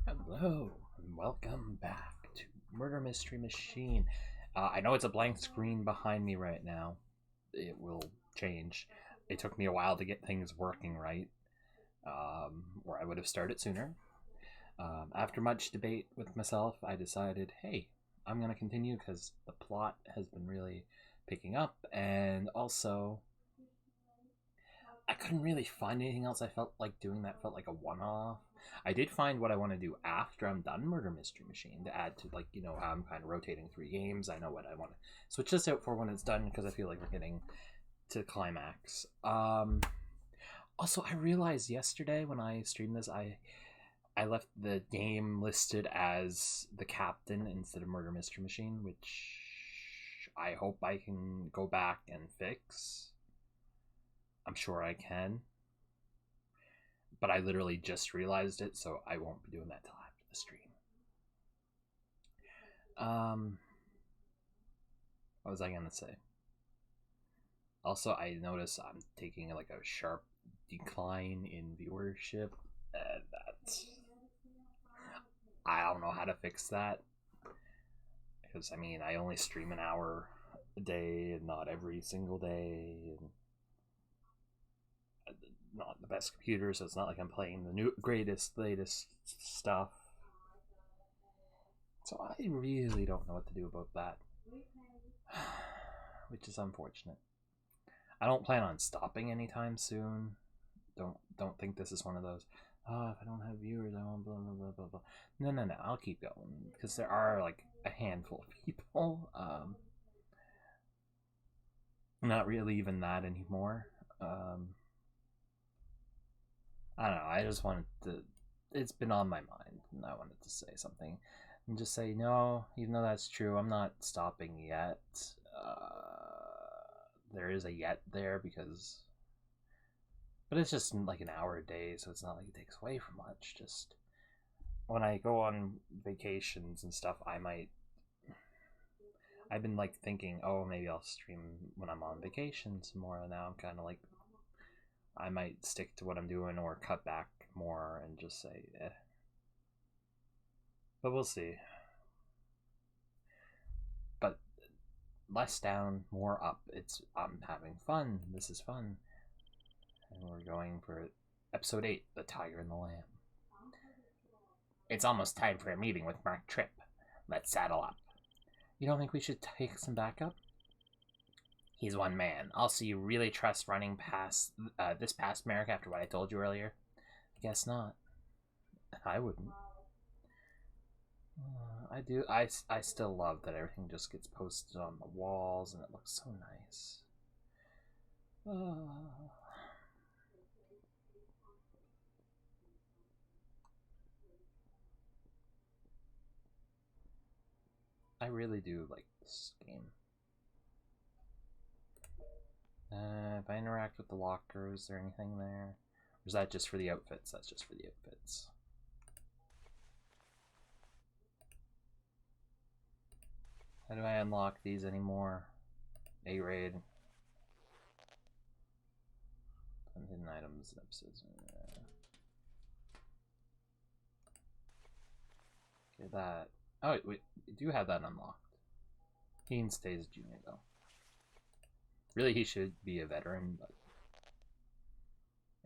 Hello, and welcome back to Murder Mystery Machine. I know it's a blank screen behind me right now. It will change. It took me a while to get things working right, or I would have started sooner. After much debate with myself, I decided, hey, I'm going to continue because the plot has been really picking up, and also I couldn't really find anything else I felt like doing that felt like a one-off. I did find what I want to do after I'm done Murder Mystery Machine to add to, like, how I'm kind of rotating three games. I know what I want to switch this out for when it's done because I feel like we're getting to climax. Also, I realized yesterday when I streamed this, I left the game listed as the captain instead of Murder Mystery Machine, which I hope I can go back and fix. I'm sure I can. But I literally just realized it, so I won't be doing that till after the stream. What was I gonna say? Also, I notice I'm taking like a sharp decline in viewership, and I don't know how to fix that because I only stream an hour a day and not every single day, and not the best computer, so it's not like I'm playing the new greatest latest stuff. So I really don't know what to do about that, which is unfortunate. I don't plan on stopping anytime soon. Don't think this is one of those. Oh, if I don't have viewers, I won't blah blah blah blah blah. No. I'll keep going because there are like a handful of people. Not really even that anymore. I don't know. I just wanted to. It's been on my mind, and I wanted to say something, and just say no. Even though that's true, I'm not stopping yet. There is a yet there because, but it's just like an hour a day, so it's not like it takes away from much. Just when I go on vacations and stuff, I might. I've been like thinking, oh, maybe I'll stream when I'm on vacation some more. And now I'm kind of like, I might stick to what I'm doing or cut back more and just say, eh. But we'll see. But less down, more up. I'm having fun. This is fun. And we're going for episode 8, The Tiger and the Lamb. It's almost time for a meeting with Mark Tripp. Let's saddle up. You don't think we should take some backup? He's one man. Also, you really trust running past this past Merrick after what I told you earlier? Guess not. I wouldn't. I do. I still love that everything just gets posted on the walls and it looks so nice. I really do like this game. If I interact with the locker, is there anything there? Or is that just for the outfits? That's just for the outfits. How do I unlock these anymore? A-raid. Hidden items and episodes. Okay, that. Oh, wait, we do have that unlocked. He stays junior though. Really, he should be a veteran, but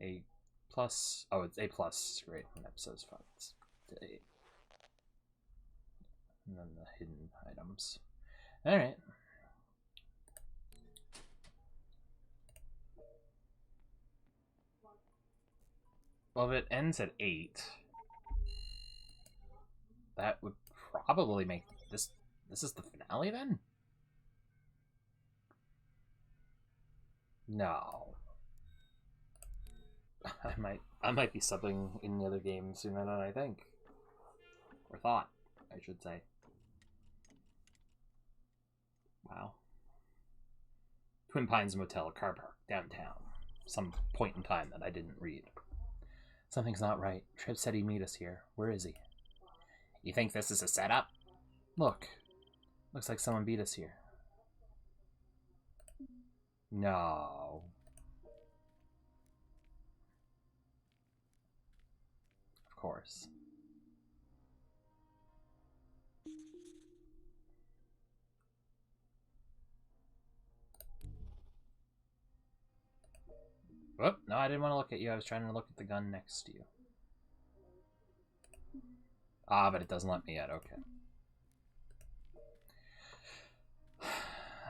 A plus. Oh, it's A plus right in episodes 5 to 8. And then the hidden items. All right. Well, if it ends at 8, that would probably make this. This is the finale then? No. I might be subbing in the other game sooner than I think. Or thought, I should say. Wow. Twin Pines Motel car park downtown. Some point in time that I didn't read. Something's not right. Tripp said he'd meet us here. Where is he? You think this is a setup? Look. Looks like someone beat us here. No. Of course. Whoop, no, I didn't want to look at you. I was trying to look at the gun next to you. Ah, but it doesn't let me yet. Okay.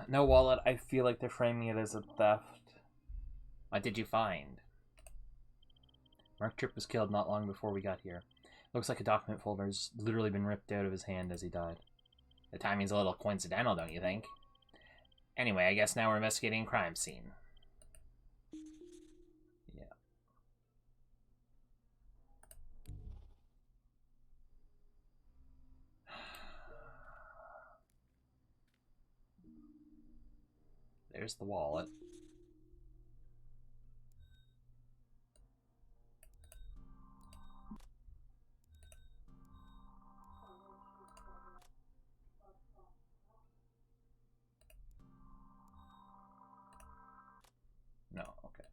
No wallet. I feel like they're framing it as a theft. What did you find? Mark Tripp was killed not long before we got here. Looks like a document folder's literally been ripped out of his hand as he died. The timing's a little coincidental, don't you think? Anyway, I guess now we're investigating a crime scene. Yeah. There's the wallet. No, okay.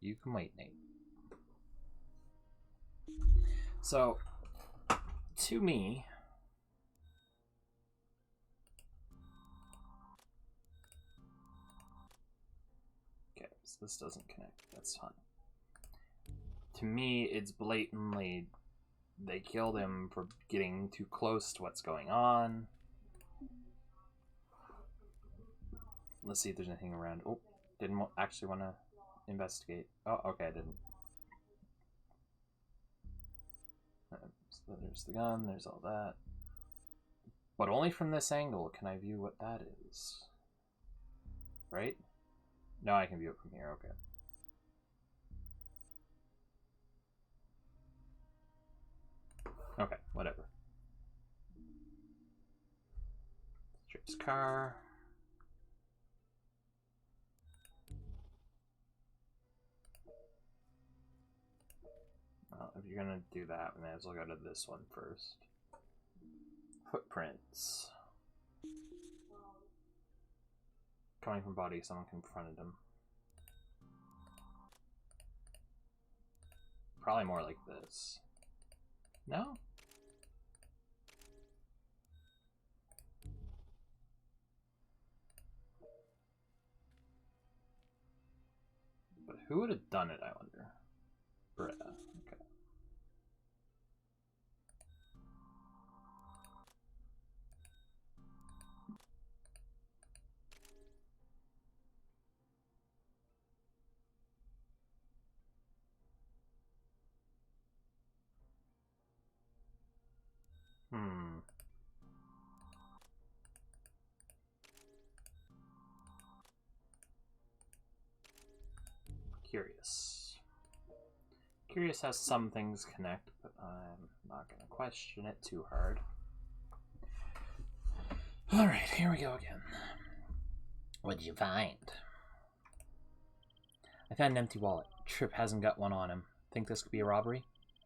You can wait, Nate. So, to me... Okay, so this doesn't connect. That's fine. To me, it's blatantly... They killed him for getting too close to what's going on. Let's see if there's anything around. Oh, didn't actually want to investigate. Oh, okay, I didn't. So there's the gun, there's all that. But only from this angle can I view what that is. Right? No, I can view it from here, okay. Okay, whatever. Tripp's car. Well, if you're gonna do that, we may as well go to this one first. Footprints. Coming from body, someone confronted him. Probably more like this. No? But who would have done it, I wonder? Britta. Okay. Curious. Curious how some things connect, but I'm not going to question it too hard. Alright, here we go again. What'd you find? I found an empty wallet. Tripp hasn't got one on him. Think this could be a robbery?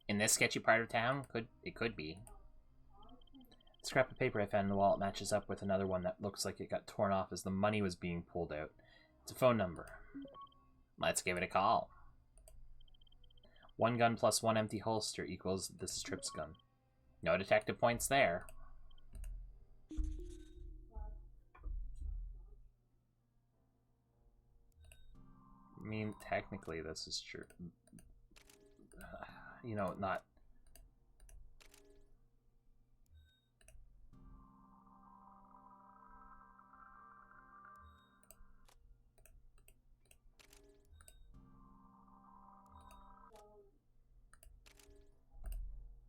In this sketchy part of town? It could be. The scrap of paper I found in the wallet matches up with another one that looks like it got torn off as the money was being pulled out. It's a phone number. Let's give it a call. One gun plus one empty holster equals this is Tripp's gun. No detective points there. I mean, technically this is true. You know, not...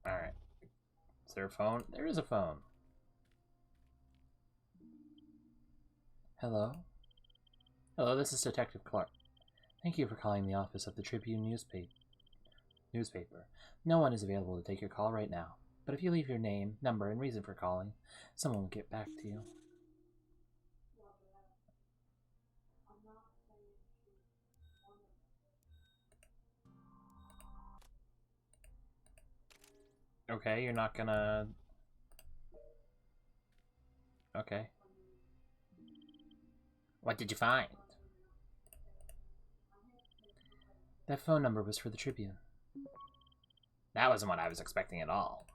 Alright. Is there a phone? There is a phone. Hello? Hello, this is Detective Clark. Thank you for calling the office of the Tribune newspaper. No one is available to take your call right now, but if you leave your name, number, and reason for calling, someone will get back to you. Okay, you're not gonna... Okay. What did you find? That phone number was for the Tribune. That wasn't what I was expecting at all.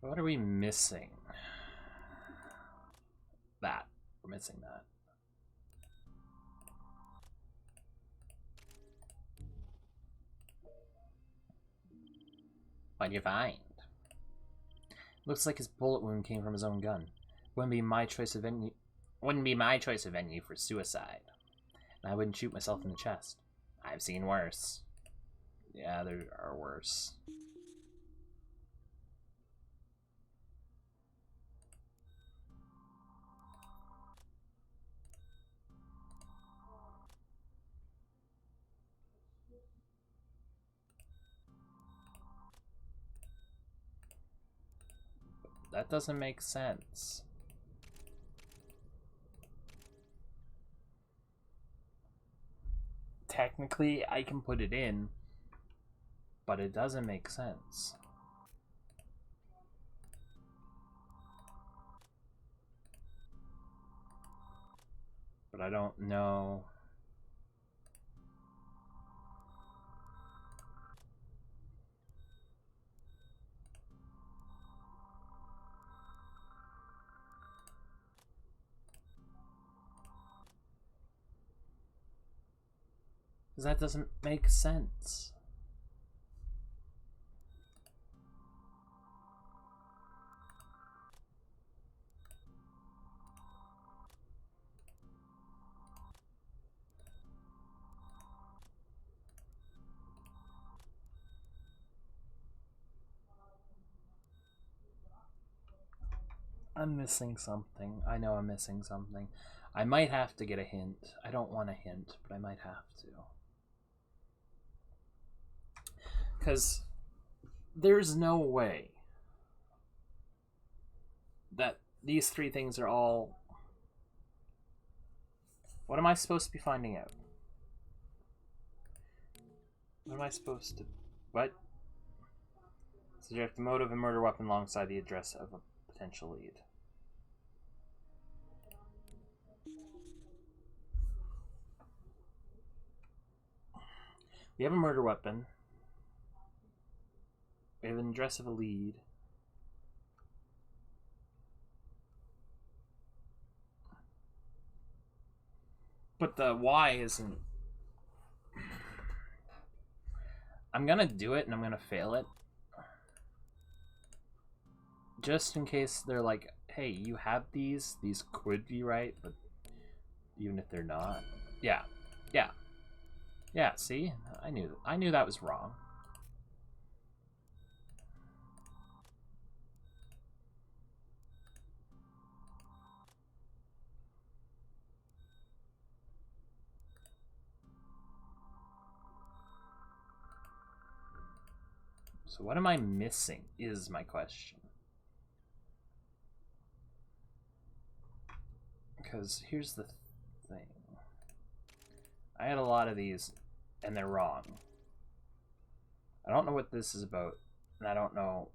What are we missing? That. We're missing that. What'd you find? Looks like his bullet wound came from his own gun. Wouldn't be my choice of venue for suicide. And I wouldn't shoot myself in the chest. I've seen worse. Yeah, there are worse. That doesn't make sense. Technically, I can put it in, but it doesn't make sense. But I don't know. Because that doesn't make sense. I'm missing something. I know I'm missing something. I might have to get a hint. I don't want a hint, but I might have to. Because there's no way that these three things are all... What am I supposed to be finding out? What am I supposed to... What? Suggest the motive and murder weapon alongside the address of a potential lead. We have a murder weapon. We have an address of a lead. But the why isn't... I'm gonna do it and I'm gonna fail it. Just in case they're like, hey, you have these could be right, but even if they're not. Yeah. Yeah. Yeah, see? I knew that was wrong. So what am I missing is my question. Because here's the thing. I had a lot of these, and they're wrong. I don't know what this is about, and I don't know...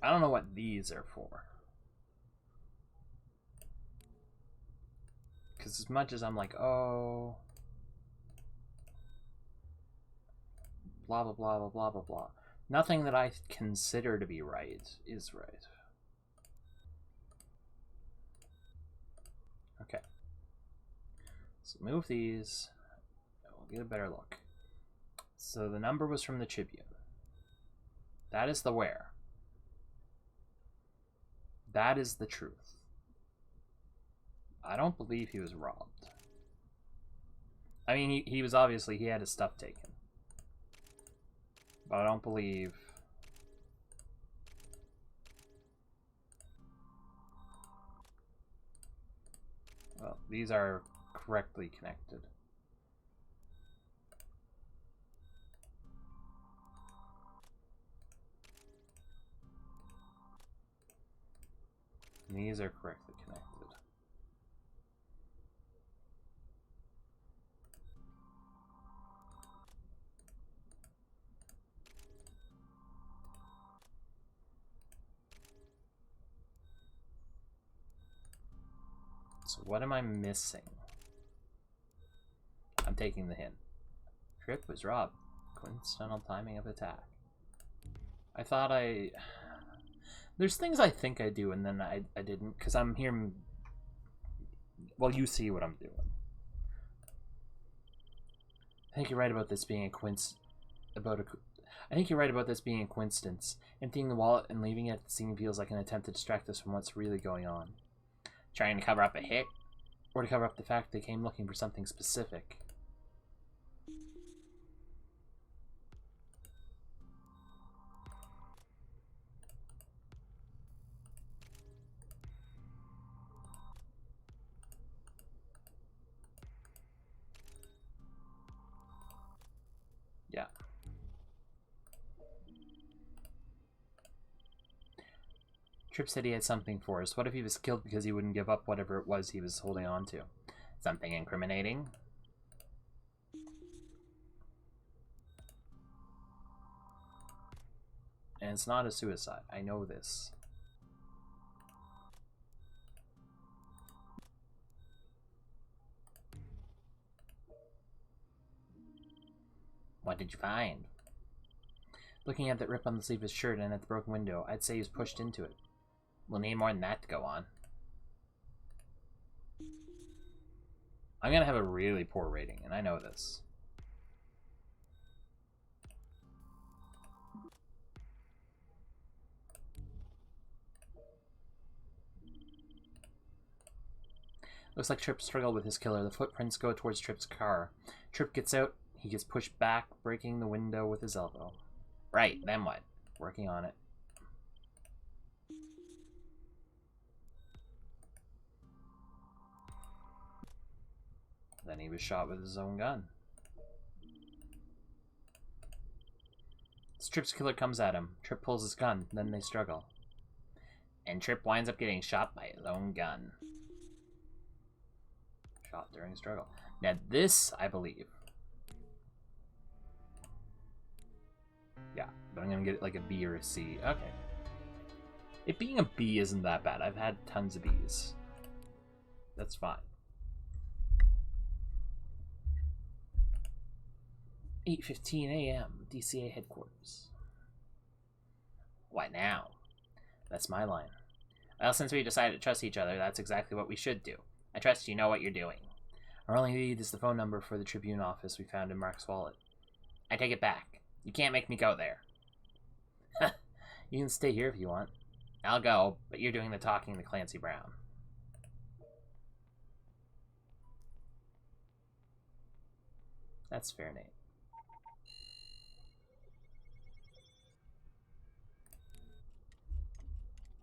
I don't know what these are for. Because as much as I'm like, oh... blah, blah, blah, blah, blah, blah, blah. Nothing that I consider to be right is right. Okay. So move these. We'll get a better look. So the number was from the Tribune. That is the where. That is the truth. I don't believe he was robbed. I mean, he was obviously, he had his stuff taken. But I don't believe... Well, these are correctly connected. And these are correctly connected. So what am I missing? I'm taking the hint. Trip was robbed. Coincidental timing of attack. There's things I think I do and then I didn't, because I'm here. Well, you see what I'm doing. I think you're right about this being a coincidence. I think you're right about this being a coincidence. Emptying the wallet and leaving it at the scene feels like an attempt to distract us from what's really going on. Trying to cover up a hit? Or to cover up the fact they came looking for something specific. Yeah. Tripp said he had something for us. What if he was killed because he wouldn't give up whatever it was he was holding on to? Something incriminating? And it's not a suicide. I know this. What did you find? Looking at that rip on the sleeve of his shirt and at the broken window, I'd say he was pushed into it. We'll need more than that to go on. I'm gonna have a really poor rating, and I know this. Looks like Tripp struggled with his killer. The footprints go towards Tripp's car. Tripp gets out. He gets pushed back, breaking the window with his elbow. Right, then what? Working on it. Then he was shot with his own gun. Tripp's killer comes at him. Tripp pulls his gun, then they struggle. And Tripp winds up getting shot by his own gun. Shot during struggle. Now this, I believe. Yeah, but I'm gonna get it like a B or a C. Okay. It being a B isn't that bad. I've had tons of Bs. That's fine. 8:15 a.m. DCA headquarters. What now? That's my line. Well, since we decided to trust each other, that's exactly what we should do. I trust you know what you're doing. Our only lead is the phone number for the Tribune office we found in Mark's wallet. I take it back. You can't make me go there. You can stay here if you want. I'll go, but you're doing the talking to Clancy Brown. That's fair, Nate.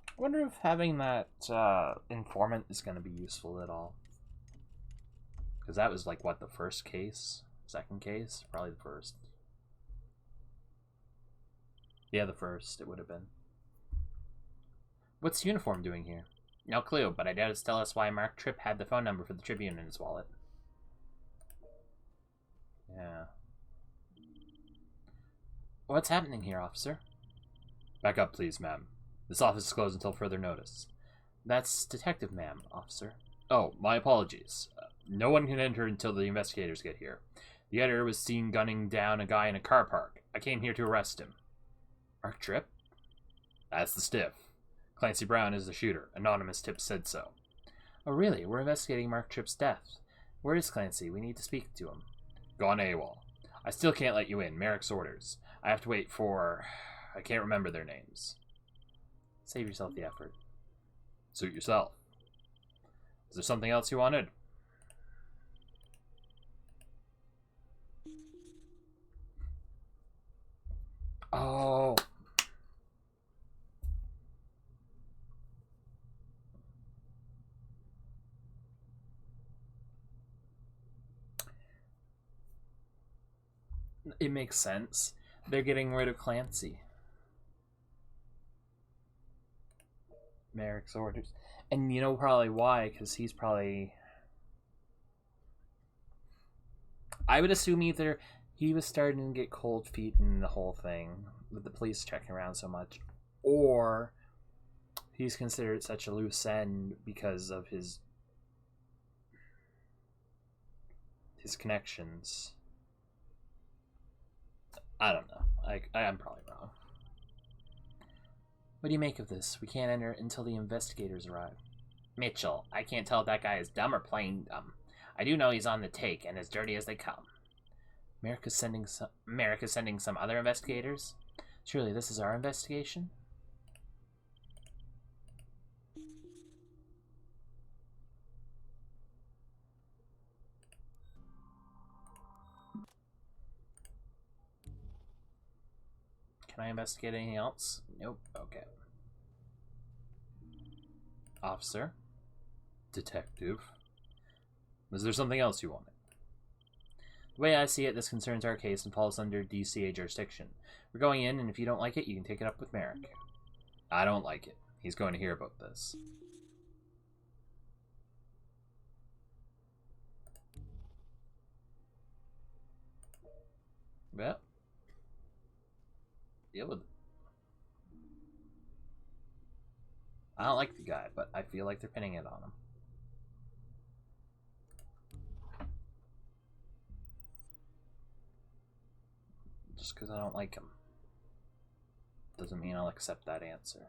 I wonder if having that informant is going to be useful at all. Because that was like, what, the first case? Second case? Probably the first. Yeah, the first, it would have been. What's the uniform doing here? No clue, but I doubt it's tell us why Mark Tripp had the phone number for the Tribune in his wallet. Yeah. What's happening here, officer? Back up, please, ma'am. This office is closed until further notice. That's detective, ma'am, officer. Oh, my apologies. No one can enter until the investigators get here. The editor was seen gunning down a guy in a car park. I came here to arrest him. Mark Tripp? That's the stiff. Clancy Brown is the shooter. Anonymous tip said so. Oh, really? We're investigating Mark Tripp's death. Where is Clancy? We need to speak to him. Gone AWOL. I still can't let you in. Merrick's orders. I have to wait for... I can't remember their names. Save yourself the effort. Suit yourself. Is there something else you wanted? Oh. It makes sense. They're getting rid of Clancy. Merrick's orders. And you know probably why, because he's probably... I would assume either he was starting to get cold feet in the whole thing, with the police checking around so much, or he's considered such a loose end because of his connections. I don't know. I'm probably wrong. What do you make of this? We can't enter until the investigators arrive. Mitchell, I can't tell if that guy is dumb or plain dumb. I do know he's on the take and as dirty as they come. America's sending some other investigators? Surely this is our investigation? Can I investigate anything else? Nope. Okay. Officer? Detective? Is there something else you wanted? The way I see it, this concerns our case and falls under DCA jurisdiction. We're going in, and if you don't like it, you can take it up with Merrick. I don't like it. He's going to hear about this. Well, deal with it. I don't like the guy, but I feel like they're pinning it on him. Just because I don't like him doesn't mean I'll accept that answer.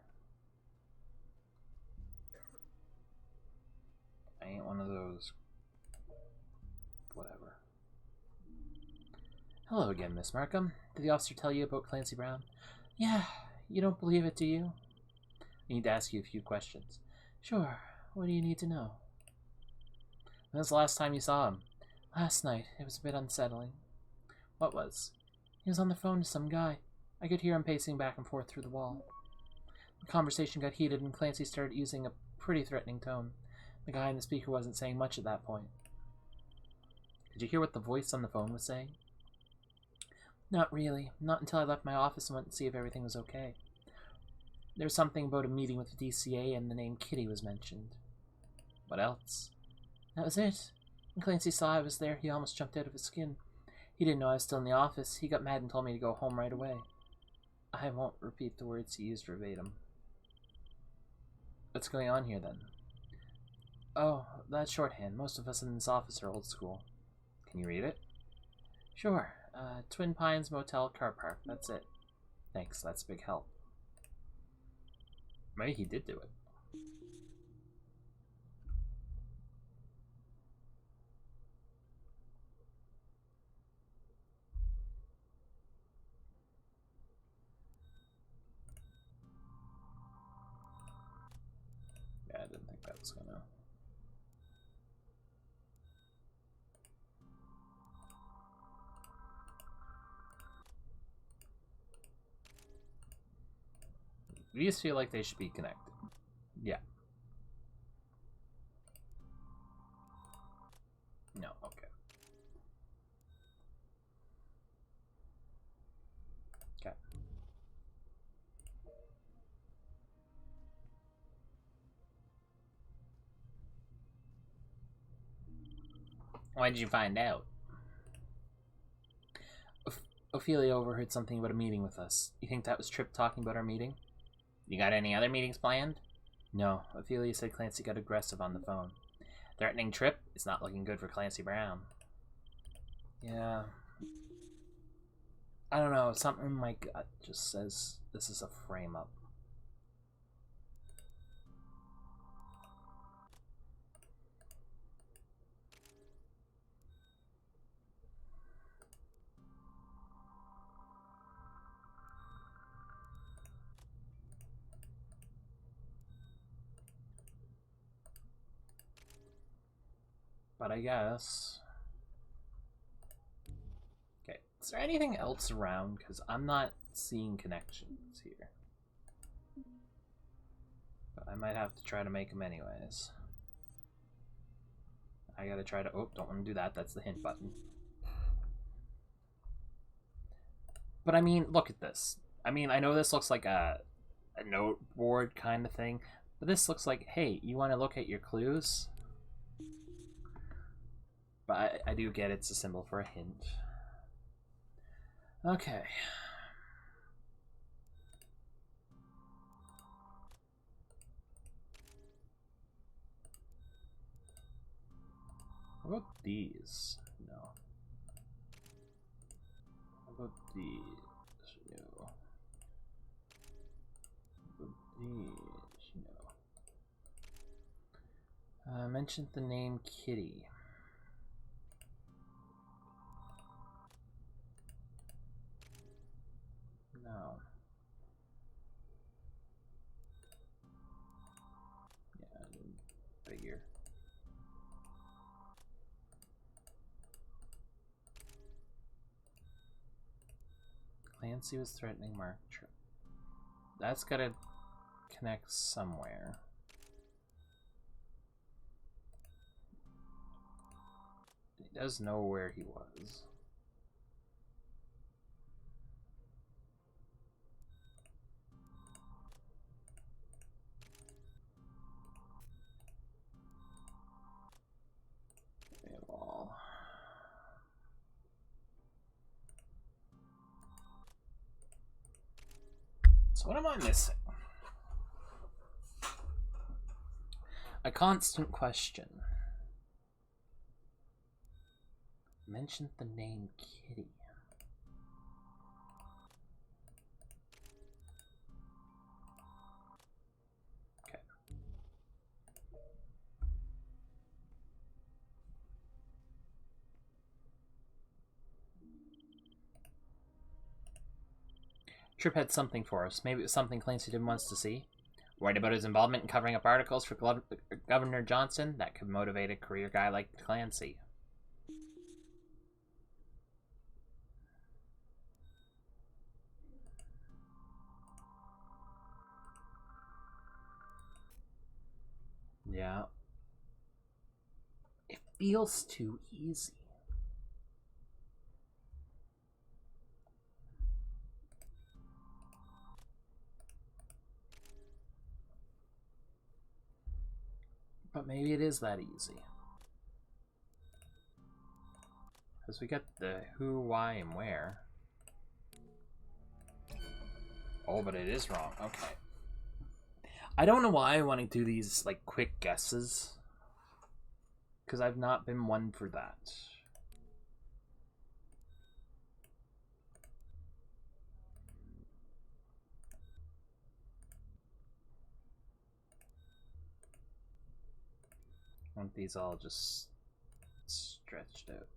I ain't one of those. Whatever. Hello again, Miss Markham. Did the officer tell you about Clancy Brown? Yeah. You don't believe it, do you? I need to ask you a few questions. Sure. What do you need to know? When was the last time you saw him? Last night. It was a bit unsettling. What was? He was on the phone to some guy. I could hear him pacing back and forth through the wall. The conversation got heated and Clancy started using a pretty threatening tone. The guy in the speaker wasn't saying much at that point. Did you hear what the voice on the phone was saying? Not really. Not until I left my office and went to see if everything was okay. There was something about a meeting with the DCA and the name Kitty was mentioned. What else? That was it. When Clancy saw I was there, he almost jumped out of his skin. He didn't know I was still in the office. He got mad and told me to go home right away. I won't repeat the words he used verbatim. What's going on here, then? Oh, that's shorthand. Most of us in this office are old school. Can you read it? Sure. Twin Pines Motel Car Park. That's it. Thanks, that's a big help. Maybe he did do it. Yeah, I didn't think that was gonna... These feel like they should be connected. Yeah. No, okay. Okay. Why did you find out? Ophelia overheard something about a meeting with us. You think that was Tripp talking about our meeting? You got any other meetings planned? No. Ophelia said Clancy got aggressive on the phone. Threatening Tripp is not looking good for Clancy Brown. Yeah. I don't know. Something in my gut just says this is a frame-up. But I guess... Okay, is there anything else around? Because I'm not seeing connections here. But I might have to try to make them anyways. I gotta try to... Oh, don't want to do that. That's the hint button. But I mean, look at this. I mean, I know this looks like a note board kind of thing. But this looks like, hey, you want to look at your clues? But I do get it's a symbol for a hint. Okay. What about these? No. What these? No. What these? No. Mentioned the name Kitty. No. Yeah, I didn't figure. Clancy was threatening Mark Tripp. That's gotta connect somewhere. He does know where he was. So what am I missing? A constant question. Mentioned the name Kitty. Okay. Tripp had something for us. Maybe it was something Clancy didn't want us to see. Worried about his involvement in covering up articles for Governor Johnson? That could motivate a career guy like Clancy. Yeah. It feels too easy. But maybe it is that easy. Because we get the who, why, and where. Oh, but it is wrong. Okay. I don't know why I want to do these, like, quick guesses. Because I've not been one for that. I want these all just stretched out.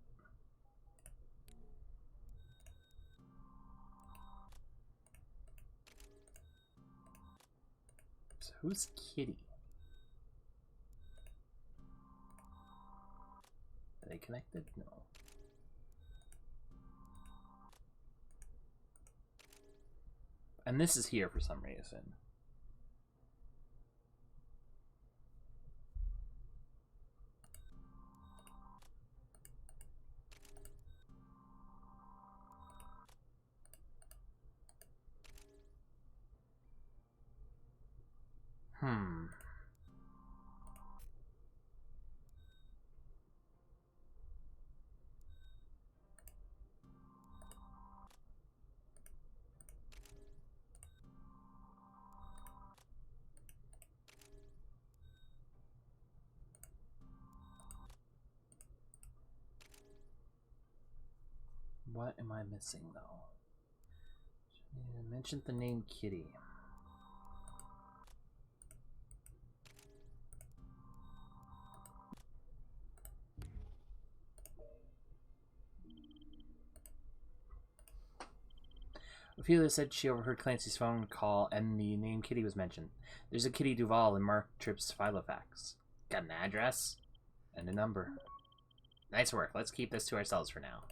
So who's Kitty? Are they connected? No. And this is here for some reason. What am I missing, though? I mentioned the name Kitty. Ophelia said she overheard Clancy's phone call and the name Kitty was mentioned. There's a Kitty Duval in Mark Tripp's filofax. Got an address? And a number. Nice work. Let's keep this to ourselves for now.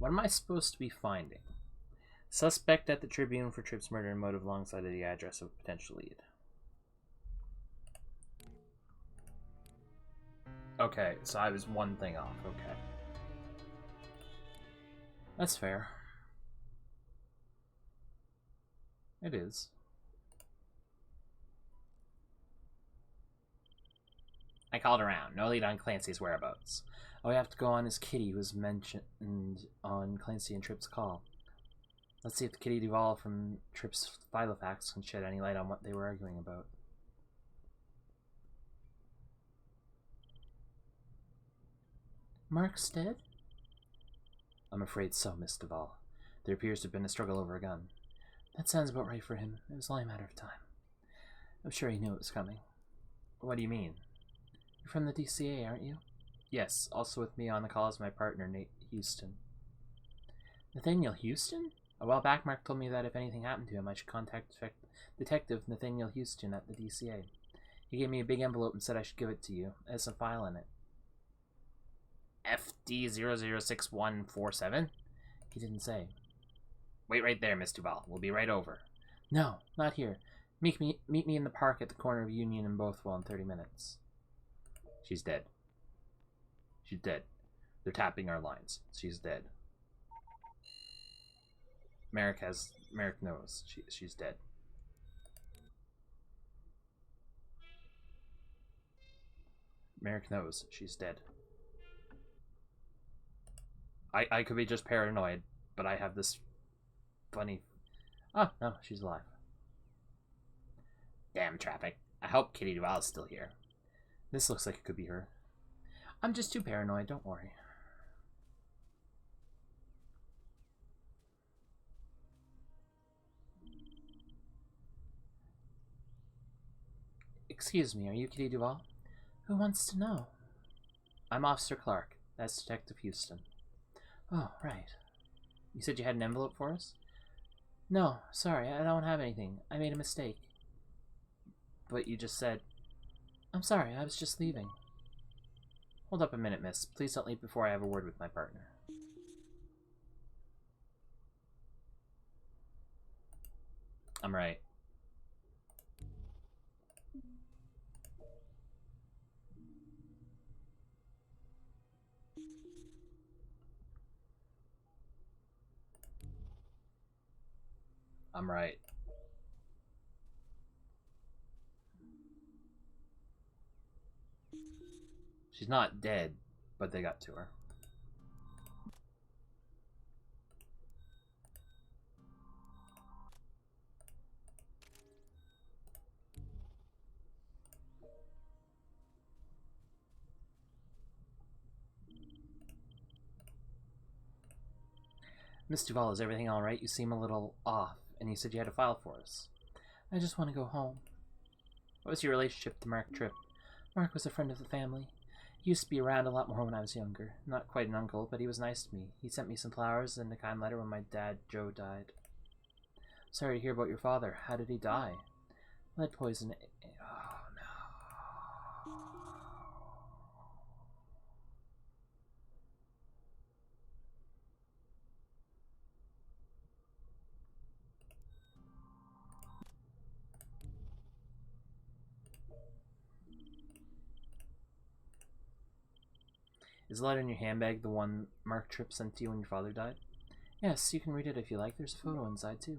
What am I supposed to be finding? Suspect at the Tribune for Tripp's murder and motive alongside of the address of potential lead. Okay, so I was one thing off. Okay. That's fair. It is. I called around. No lead on Clancy's whereabouts. Oh, we have to go on his kitty who was mentioned on Clancy and Tripp's call. Let's see if the kitty Duval from Tripp's Filofax can shed any light on what they were arguing about. Mark's dead? I'm afraid so, Miss Duval. There appears to have been a struggle over a gun. That sounds about right for him. It was only a matter of time. I'm sure he knew it was coming. What do you mean? You're from the DCA, aren't you? Yes, also with me on the call is my partner, Nate Houston. Nathaniel Houston? A while back, Mark told me that if anything happened to him, I should contact Detective Nathaniel Houston at the DCA. He gave me a big envelope and said I should give it to you. It has a file in it. FD006147? He didn't say. Wait right there, Miss Duval. We'll be right over. No, not here. Meet me in the park at the corner of Union and Bothwell in 30 minutes. She's dead. She's dead. They're tapping our lines. She's dead. Merrick knows. She's dead. Merrick knows. She's dead. I could be just paranoid, but I have this funny... Oh, no, she's alive. Damn traffic. I hope Kitty Duval is still here. This looks like it could be her. I'm just too paranoid, don't worry. Excuse me, are you Kitty Duval? Who wants to know? I'm Officer Clark. That's Detective Houston. Oh, right. You said you had an envelope for us? No, sorry, I don't have anything. I made a mistake. But you just said... I'm sorry, I was just leaving. Hold up a minute, miss. Please don't leave before I have a word with my partner. I'm right. I'm right. She's not dead, but they got to her. Miss Duval, is everything alright? You seem a little off, and you said you had a file for us. I just want to go home. What was your relationship to Mark Tripp? Mark was a friend of the family. He used to be around a lot more when I was younger. Not quite an uncle, but he was nice to me. He sent me some flowers and a kind letter when my dad, Joe, died. Sorry to hear about your father. How did he die? Lead poison. Oh, no. Is the letter in your handbag the one Mark Tripp sent to you when your father died? Yes, you can read it if you like. There's a photo inside, too.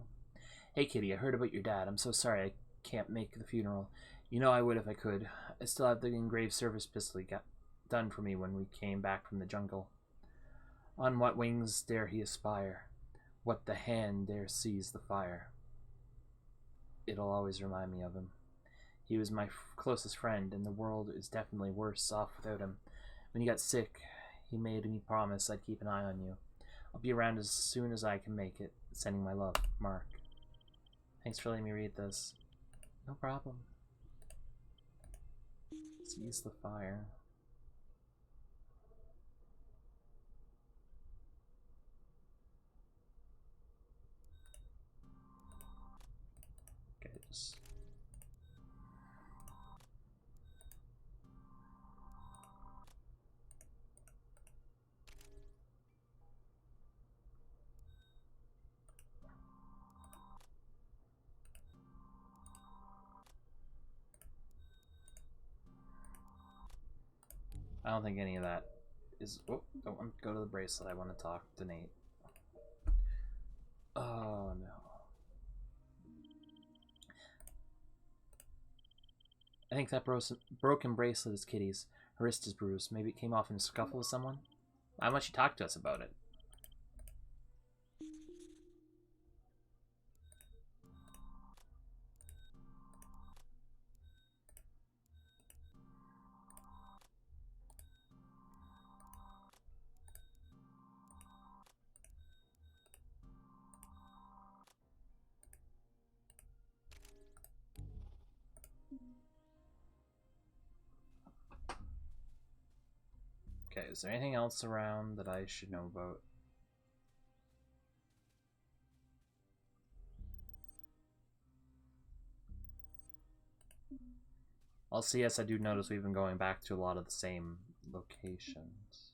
Hey, Kitty, I heard about your dad. I'm so sorry I can't make the funeral. You know I would if I could. I still have the engraved service pistol he got done for me when we came back from the jungle. On what wings dare he aspire? What the hand dare seize the fire? It'll always remind me of him. He was my closest friend, and the world is definitely worse off without him. When he got sick, he made me promise I'd keep an eye on you. I'll be around as soon as I can make it. Sending my love, Mark. Thanks for letting me read this. No problem. Seize the fire. Okay, just... I don't think any of that is... Oh, don't want to go to the bracelet. I want to talk to Nate. Oh, no. I think that broken bracelet is Kitty's. Her wrist is bruised. Maybe it came off in a scuffle with someone? Why don't you talk to us about it? Okay, is there anything else around that I should know about? Also, yes, I do notice we've been going back to a lot of the same locations.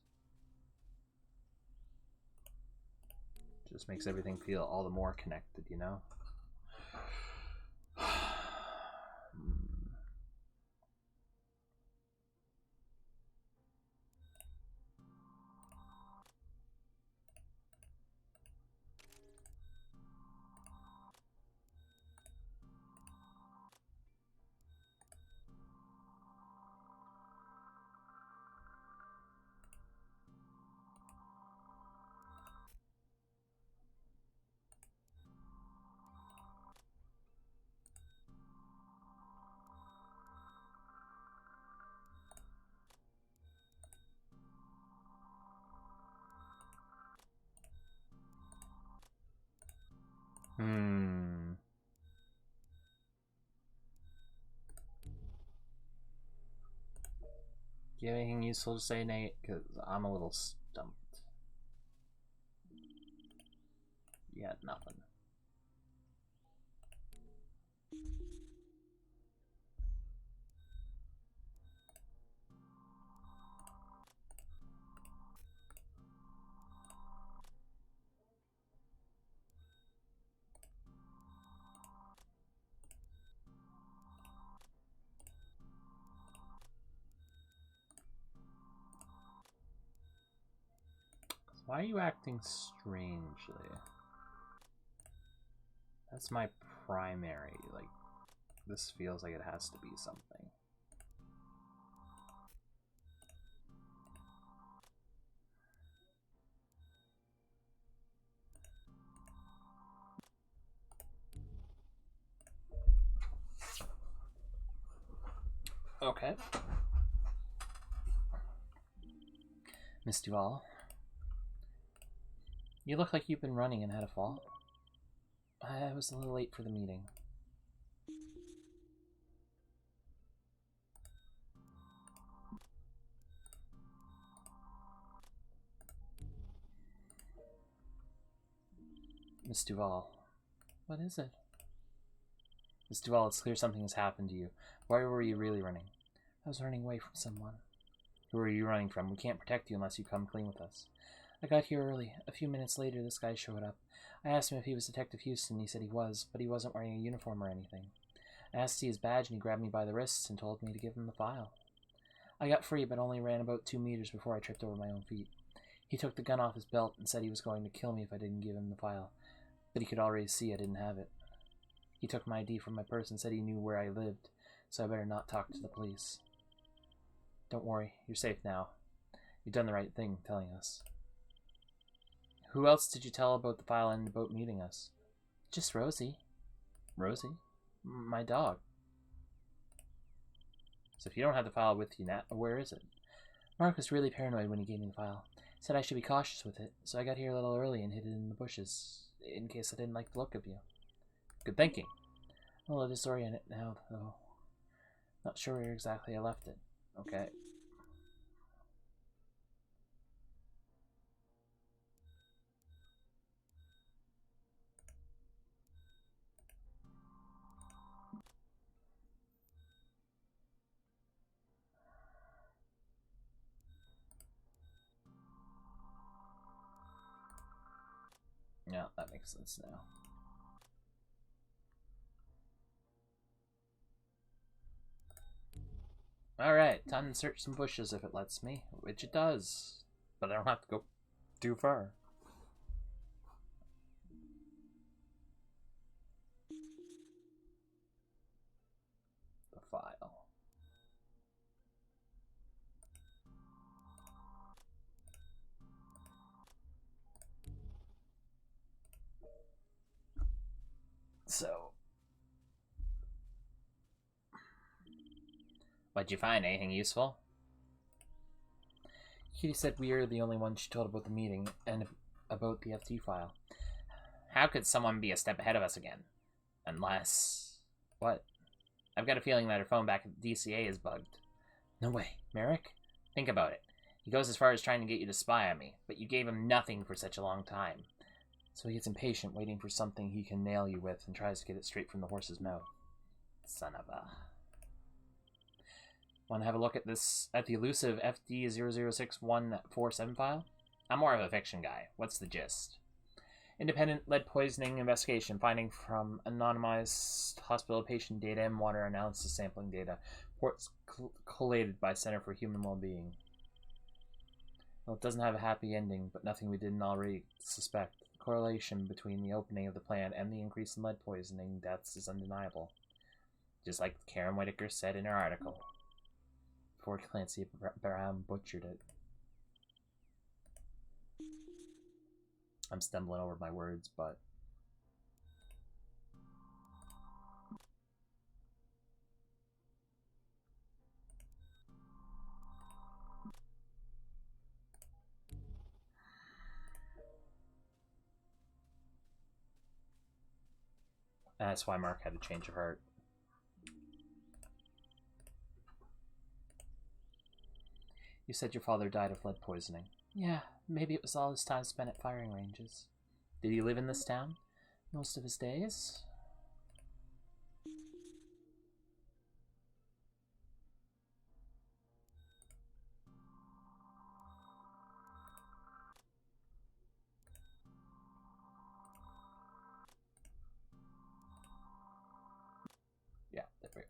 Just makes everything feel all the more connected, you know? Do you have anything useful to say, Nate? Because I'm a little stumped. You had nothing. Why are you acting strangely? That's my primary, like, this feels like it has to be something. Okay. Miss Duval, you look like you've been running and had a fall. I was a little late for the meeting. Miss Duval, what is it? Miss Duval, it's clear something has happened to you. Why were you really running? I was running away from someone. Who are you running from? We can't protect you unless you come clean with us. I got here early. A few minutes later, this guy showed up. I asked him if he was Detective Houston. He said he was, but he wasn't wearing a uniform or anything. I asked to see his badge, and he grabbed me by the wrists and told me to give him the file. I got free, but only ran about 2 meters before I tripped over my own feet. He took the gun off his belt and said he was going to kill me if I didn't give him the file, but he could already see I didn't have it. He took my ID from my purse and said he knew where I lived, so I better not talk to the police. Don't worry, you're safe now. You've done the right thing telling us. Who else did you tell about the file and about meeting us? Just Rosie. Rosie? My dog. So if you don't have the file with you now, where is it? Mark was really paranoid when he gave me the file. He said I should be cautious with it, so I got here a little early and hid it in the bushes, in case I didn't like the look of you. Good thinking. I'm a little disoriented now, though. Not sure where exactly I left it. Okay. Yeah, that makes sense now. Alright, time to search some bushes if it lets me, which it does. But I don't have to go too far. The file. so... What'd you find? Anything useful? Kitty said we are the only ones she told about the meeting and about the FT file. How could someone be a step ahead of us again? Unless... What? I've got a feeling that her phone back at the DCA is bugged. No way. Merrick? Think about it. He goes as far as trying to get you to spy on me, but you gave him nothing for such a long time. So he gets impatient, waiting for something he can nail you with, and tries to get it straight from the horse's mouth. Son of a... Want to have a look at the elusive FD006147 file? I'm more of a fiction guy. What's the gist? Independent lead poisoning investigation finding from anonymized hospital patient data and water analysis sampling data. Reports collated by Center for Human Wellbeing. Well, it doesn't have a happy ending, but nothing we didn't already suspect. The correlation between the opening of the plant and the increase in lead poisoning deaths is undeniable. Just like Karen Whitaker said in her article. Before Clancy Brown butchered it. I'm stumbling over my words, but... That's why Mark had a change of heart. You said your father died of lead poisoning. Yeah, maybe it was all his time spent at firing ranges. Did he live in this town most of his days? Yeah, there we go.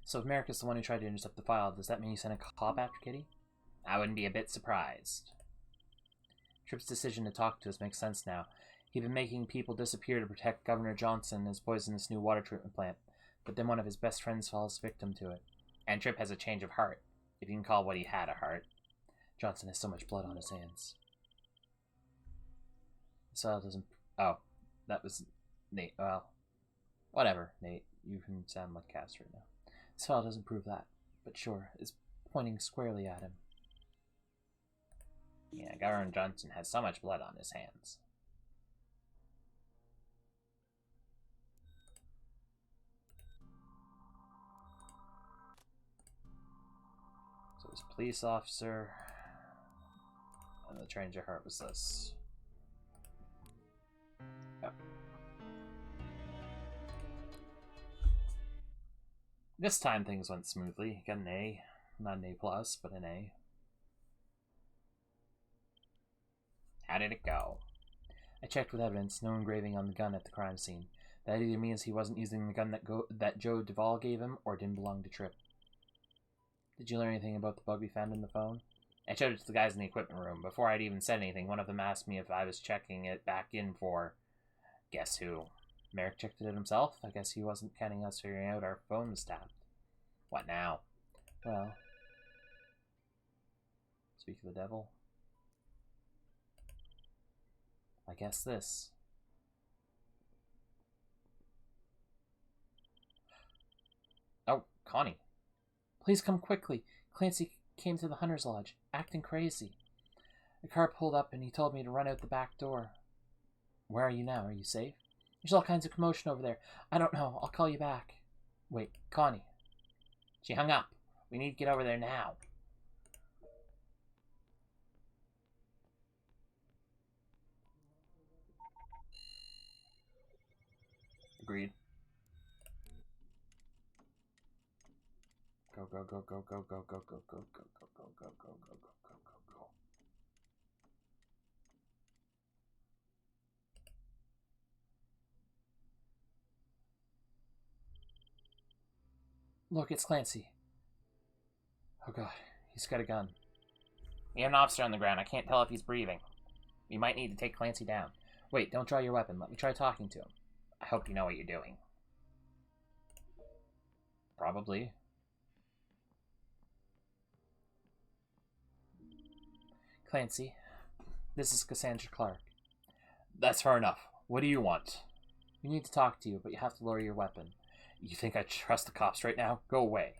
So if Merrick is the one who tried to intercept the file, does that mean he sent a cop after Kitty? I wouldn't be a bit surprised. Tripp's decision to talk to us makes sense now. He'd been making people disappear to protect Governor Johnson and his poisonous new water treatment plant, but then one of his best friends falls victim to it. And Tripp has a change of heart, if you can call what he had a heart. Johnson has so much blood on his hands. So it doesn't... Oh, that was Nate. Well, whatever, Nate. You can sound like Cass right now. This file doesn't prove that, but sure, it's pointing squarely at him. Yeah, Governor Johnson has so much blood on his hands. So it was police officer, and the change of heart was this. Yep. This time things went smoothly. Got an A. Not an A+, but an A. How did it go? I checked with evidence, no engraving on the gun at the crime scene. That either means he wasn't using the gun that Joe Duvall gave him, or didn't belong to Tripp. Did you learn anything about the bug we found in the phone? I showed it to the guys in the equipment room. Before I'd even said anything, one of them asked me if I was checking it back in for... Guess who? Merrick checked it himself? I guess he wasn't counting us figuring out our phone was tapped. What now? Well... Speak of the devil. I guess this. Oh, Connie. Please come quickly. Clancy came to the Hunter's Lodge, acting crazy. The car pulled up and he told me to run out the back door. Where are you now? Are you safe? There's all kinds of commotion over there. I don't know. I'll call you back. Wait, Connie. She hung up. We need to get over there now. Agreed. Go, go, go, go, go, go, go, go, go, go, go, go, go, go, go, go, go, go, go. Look, it's Clancy. Oh god, he's got a gun. We have an officer on the ground. I can't tell if he's breathing. We might need to take Clancy down. Wait, don't draw your weapon. Let me try talking to him. I hope you know what you're doing. Probably. Clancy, this is Cassandra Clark. That's far enough. What do you want? We need to talk to you, but you have to lower your weapon. You think I trust the cops right now? Go away.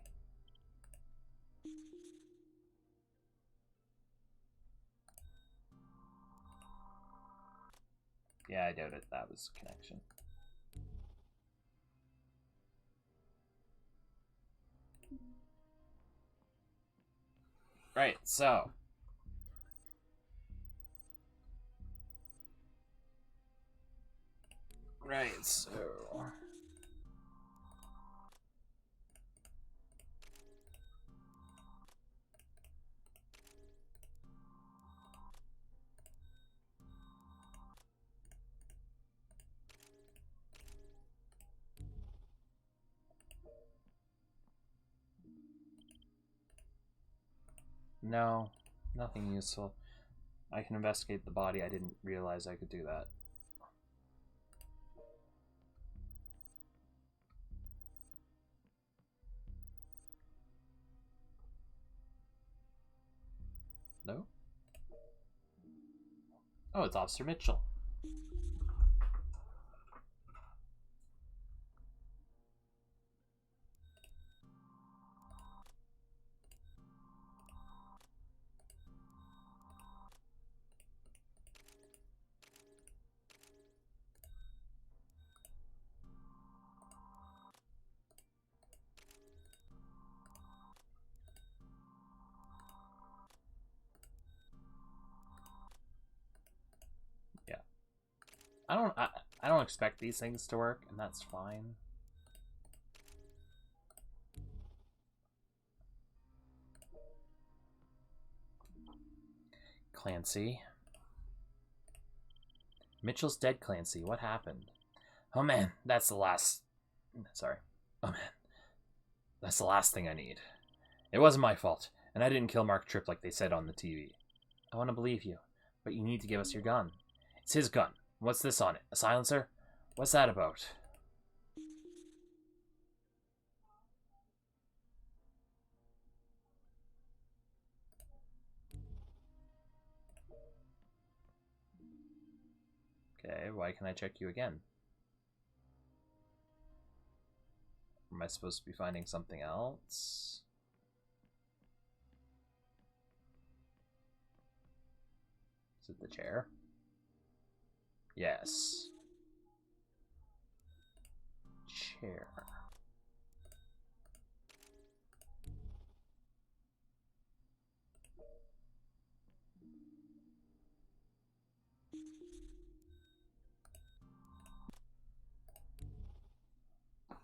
Yeah, I doubted that was a connection. Right, so. Right, so. No, nothing useful. I can investigate the body. I didn't realize I could do that. No? Oh, it's Officer Mitchell. Yeah. I don't expect these things to work, and that's fine. Clancy. Mitchell's dead, Clancy. What happened? Oh man, that's the last... Sorry. Oh man. That's the last thing I need. It wasn't my fault, and I didn't kill Mark Tripp like they said on the TV. I want to believe you, but you need to give us your gun. It's his gun. What's this on it? A silencer? What's that about? Okay, why can I check you again? Am I supposed to be finding something else? Is it the chair? Yes. Chair.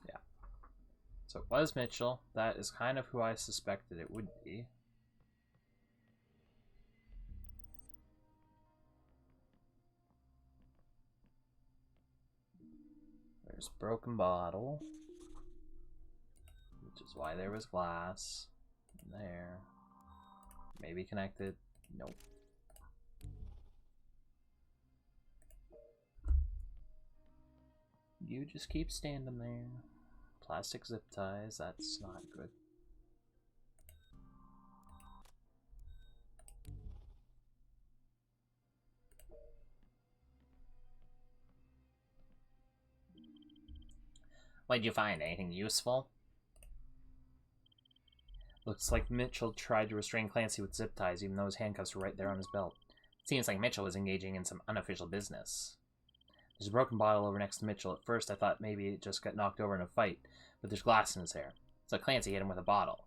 Yeah. So it was Mitchell. That is kind of who I suspected it would be. There's broken bottle, which is why there was glass in there. Maybe connected. Nope. You just keep standing there. Plastic zip ties, that's not good. What'd you find? Anything useful? Looks like Mitchell tried to restrain Clancy with zip ties, even though his handcuffs were right there on his belt. Seems like Mitchell was engaging in some unofficial business. There's a broken bottle over next to Mitchell. At first, I thought maybe it just got knocked over in a fight, but there's glass in his hair. So Clancy hit him with a bottle.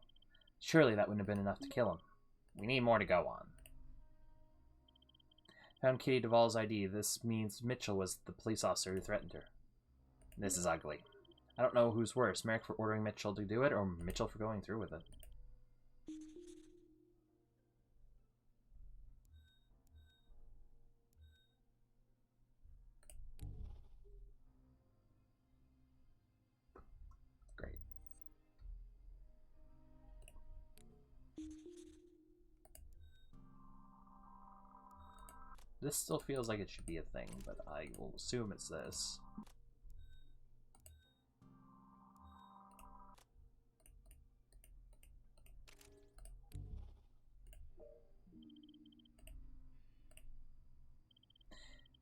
Surely that wouldn't have been enough to kill him. We need more to go on. Found Kitty Duvall's ID. This means Mitchell was the police officer who threatened her. This is ugly. I don't know who's worse, Merrick for ordering Mitchell to do it, or Mitchell for going through with it. Great. This still feels like it should be a thing, but I will assume it's this.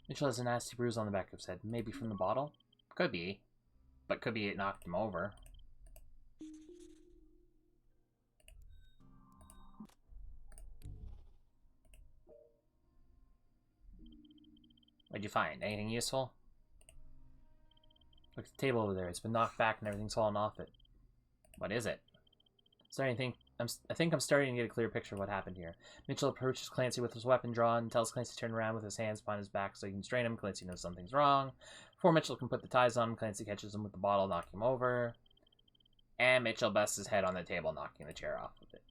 Mitchell has a nasty bruise on the back of his head. Maybe from the bottle? Could be. But could be it knocked him over. What'd you find? Anything useful? Look at the table over there. It's been knocked back and everything's fallen off it. What is it? I think I'm starting to get a clear picture of what happened here. Mitchell approaches Clancy with his weapon drawn and tells Clancy to turn around with his hands behind his back so he can strain him. Clancy knows something's wrong. Before Mitchell can put the ties on him, Clancy catches him with the bottle, knocking him over. And Mitchell busts his head on the table, knocking the chair off of it.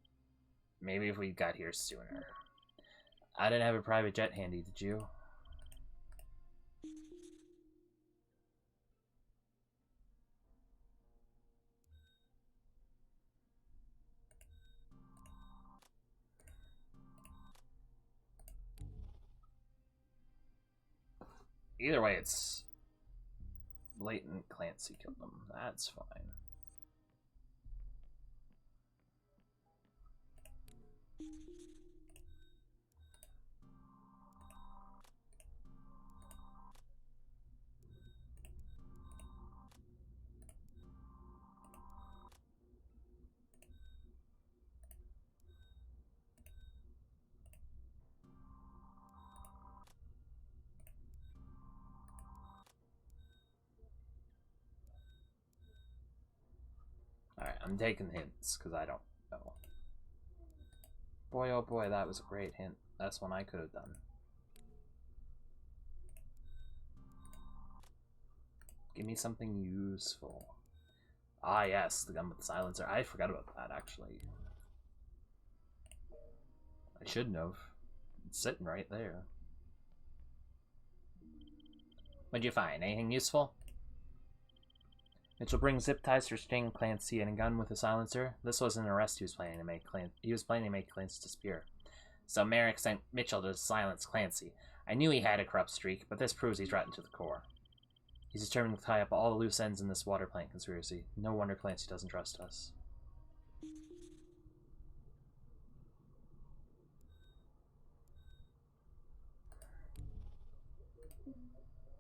Maybe if we got here sooner. I didn't have a private jet handy, did you? Either way, it's blatant Clancy killed him. That's fine. Alright, I'm taking hints, because I don't know. Boy, oh boy, that was a great hint. That's one I could have done. Give me something useful. Ah, yes, the gun with the silencer. I forgot about that, actually. I shouldn't have. It's sitting right there. What'd you find? Anything useful? Mitchell brings zip ties to restrain Clancy and a gun with a silencer. This wasn't an arrest he was planning to make. He was planning to make Clancy disappear. So Merrick sent Mitchell to silence Clancy. I knew he had a corrupt streak, but this proves he's rotten to the core. He's determined to tie up all the loose ends in this water plant conspiracy. No wonder Clancy doesn't trust us.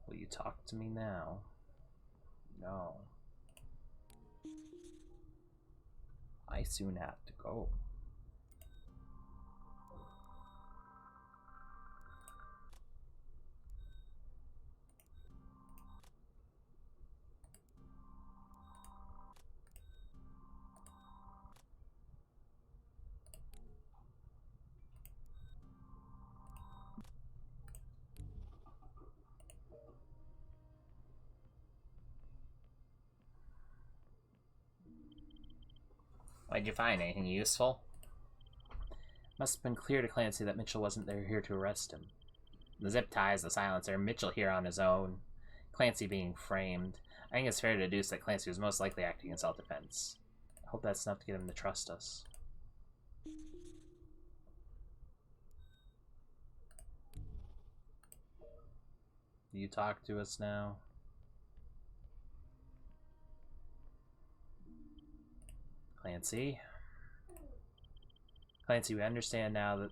Will you talk to me now? No. I soon have to go. What'd you find? Anything useful? Must have been clear to Clancy that Mitchell wasn't there here to arrest him. The zip ties, the silencer, Mitchell here on his own, Clancy being framed. I think it's fair to deduce that Clancy was most likely acting in self-defense. I hope that's enough to get him to trust us. Do you talk to us now? Clancy? Clancy, we understand now that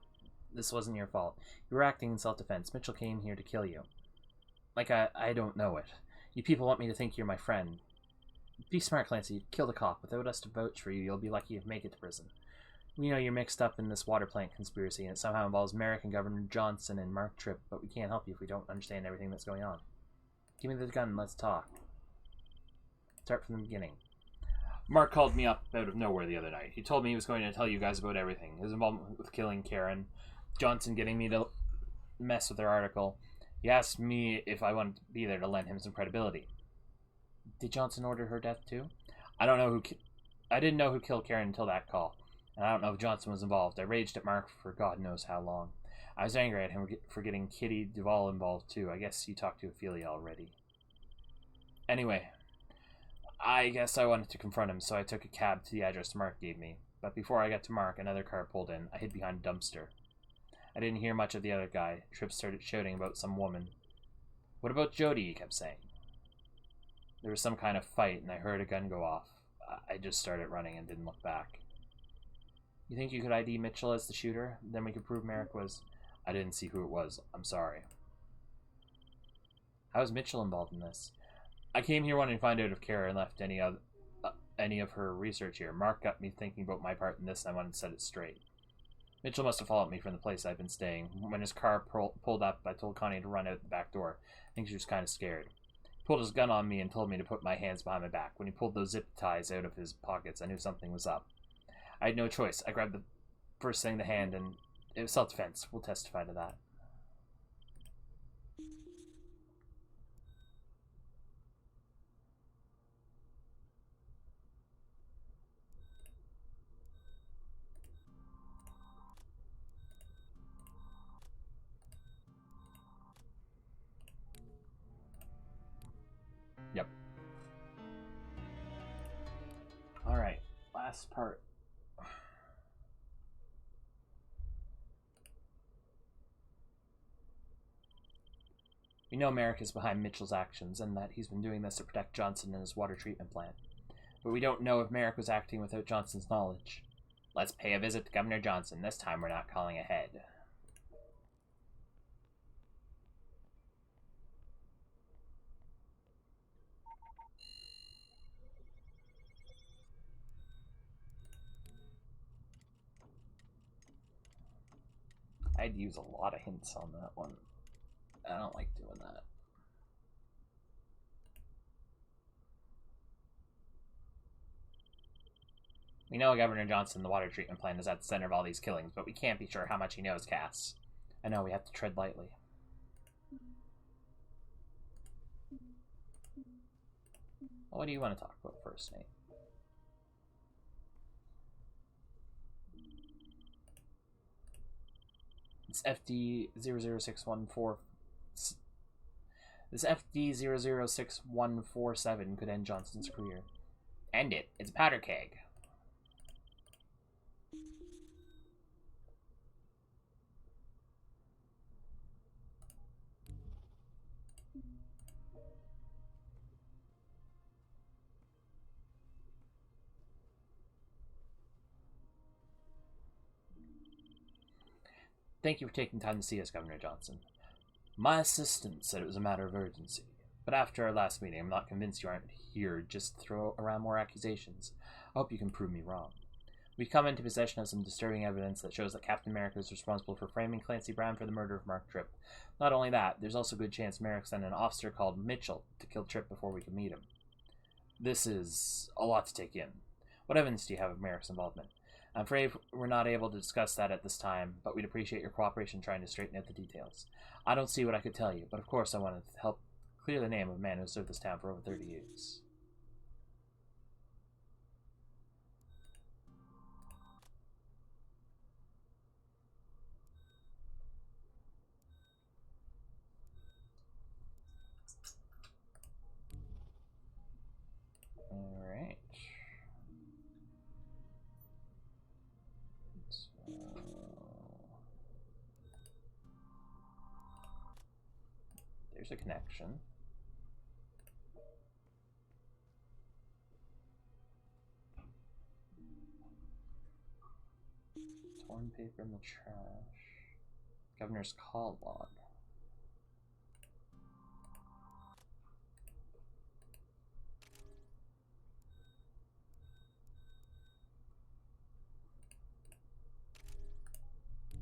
this wasn't your fault. You were acting in self-defense. Mitchell came here to kill you. Like I don't know it. You people want me to think you're my friend. Be smart, Clancy. Kill the cop. Without us to vouch for you, you'll be lucky to make it to prison. We know you're mixed up in this water plant conspiracy, and it somehow involves Merrick and Governor Johnson and Mark Tripp, but we can't help you if we don't understand everything that's going on. Give me the gun and let's talk. Start from the beginning. Mark called me up out of nowhere the other night. He told me he was going to tell you guys about everything. His involvement with killing Karen, Johnson getting me to mess with their article. He asked me if I wanted to be there to lend him some credibility. Did Johnson order her death too? I didn't know who killed Karen until that call. And I don't know if Johnson was involved. I raged at Mark for God knows how long. I was angry at him for getting Kitty Duvall involved too. I guess you talked to Ophelia already. Anyway, I guess I wanted to confront him, so I took a cab to the address Mark gave me. But before I got to Mark, another car pulled in. I hid behind a dumpster. I didn't hear much of the other guy. Tripp started shouting about some woman. What about Jody, he kept saying. There was some kind of fight, and I heard a gun go off. I just started running and didn't look back. You think you could ID Mitchell as the shooter? Then we could prove Merrick was... I didn't see who it was. I'm sorry. How is Mitchell involved in this? I came here wanting to find out if Kara left any of her research here. Mark got me thinking about my part in this, and I wanted to set it straight. Mitchell must have followed me from the place I've been staying. When his car pulled up, I told Connie to run out the back door. I think she was kind of scared. He pulled his gun on me and told me to put my hands behind my back. When he pulled those zip ties out of his pockets, I knew something was up. I had no choice. I grabbed the first thing to hand, and it was self-defense. We'll testify to that. Yep. Alright, last part. We know Merrick is behind Mitchell's actions and that he's been doing this to protect Johnson and his water treatment plant. But we don't know if Merrick was acting without Johnson's knowledge. Let's pay a visit to Governor Johnson. This time we're not calling ahead. I'd use a lot of hints on that one. I don't like doing that. We know Governor Johnson, the water treatment plant, is at the center of all these killings, but we can't be sure how much he knows, Cass. I know we have to tread lightly. Well, what do you want to talk about first, Nate? This FD-00614... This FD-006-147 could end Johnson's career. End it. It's a powder keg. Thank you for taking time to see us, Governor Johnson. My assistant said it was a matter of urgency, but after our last meeting, I'm not convinced you aren't here just to throw around more accusations. I hope you can prove me wrong. We've come into possession of some disturbing evidence that shows that Captain Merrick is responsible for framing Clancy Brown for the murder of Mark Tripp. Not only that, there's also a good chance Merrick sent an officer called Mitchell to kill Tripp before we could meet him. This is a lot to take in. What evidence do you have of Merrick's involvement? I'm afraid we're not able to discuss that at this time, but we'd appreciate your cooperation trying to straighten out the details. I don't see what I could tell you, but of course I want to help clear the name of a man who served this town for over 30 years. Alright. There's a connection. Torn paper in the trash. Governor's call log.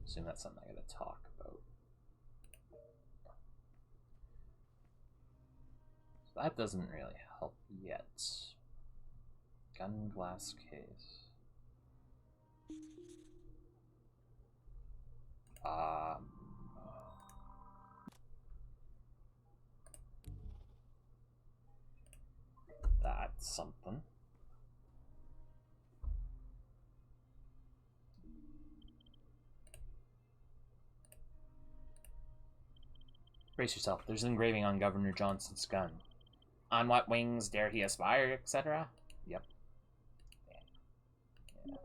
Assume that's something I gotta talk about. So that doesn't really help yet. Gun glass case. That's something. Brace yourself. There's an engraving on Governor Johnson's gun. On what wings dare he aspire, etc.? Yep. Yeah.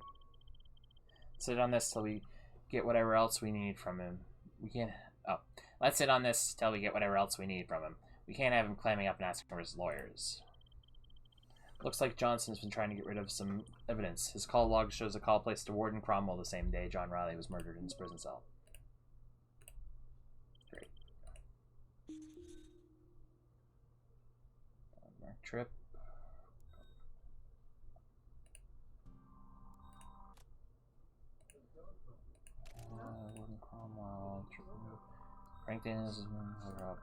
Sit on this till we get whatever else we need from him. We can't... Oh. Let's sit on this till we get whatever else we need from him. We can't have him climbing up and asking for his lawyers. Looks like Johnson's been trying to get rid of some evidence. His call log shows a call placed to Warden Cromwell the same day John Riley was murdered in his prison cell. Great. trip. Franklin is up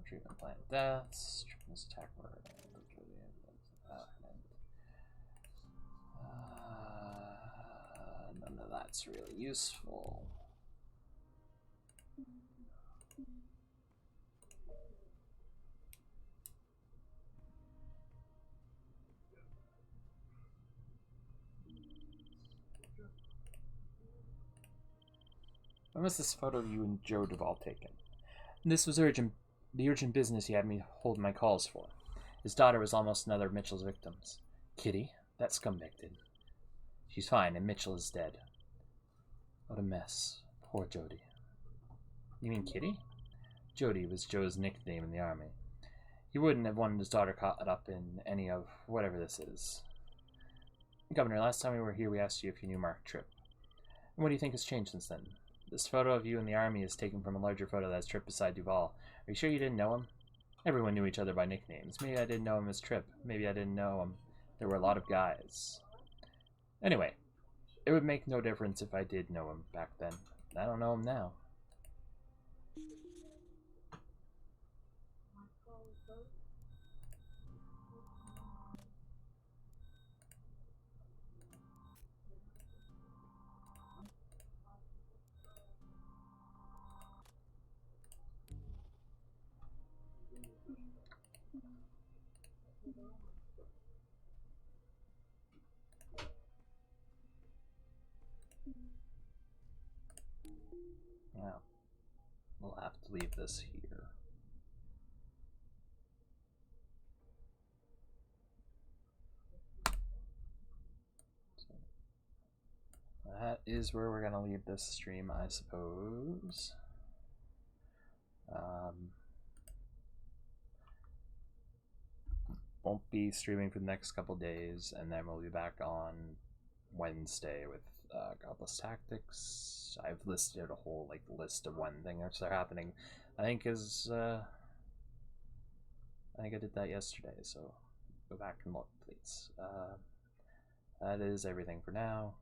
treatment plant deaths. Treatment's attack none of that's really useful. When was this photo of you and Joe Duvall taken? This was urgent. The urgent business he had me hold my calls for. His daughter was almost another of Mitchell's victims. Kitty, that scumbag did. She's fine, and Mitchell is dead. What a mess. Poor Jody. You mean Kitty? Jody was Joe's nickname in the army. He wouldn't have wanted his daughter caught up in any of whatever this is. Governor, last time we were here we asked you if you knew Mark Tripp. And what do you think has changed since then? This photo of you in the army is taken from a larger photo that has Tripp beside Duvall. Are you sure you didn't know him? Everyone knew each other by nicknames. Maybe I didn't know him as Tripp. Maybe I didn't know him. There were a lot of guys. Anyway, it would make no difference if I did know him back then. I don't know him now. Well, we'll have to leave this here. So that is where we're going to leave this stream, I suppose. Won't be streaming for the next couple days, and then we'll be back on Wednesday with Godless Tactics. I've listed a whole list of when things are happening. I think I did that yesterday, so go back and look, please. That is everything for now.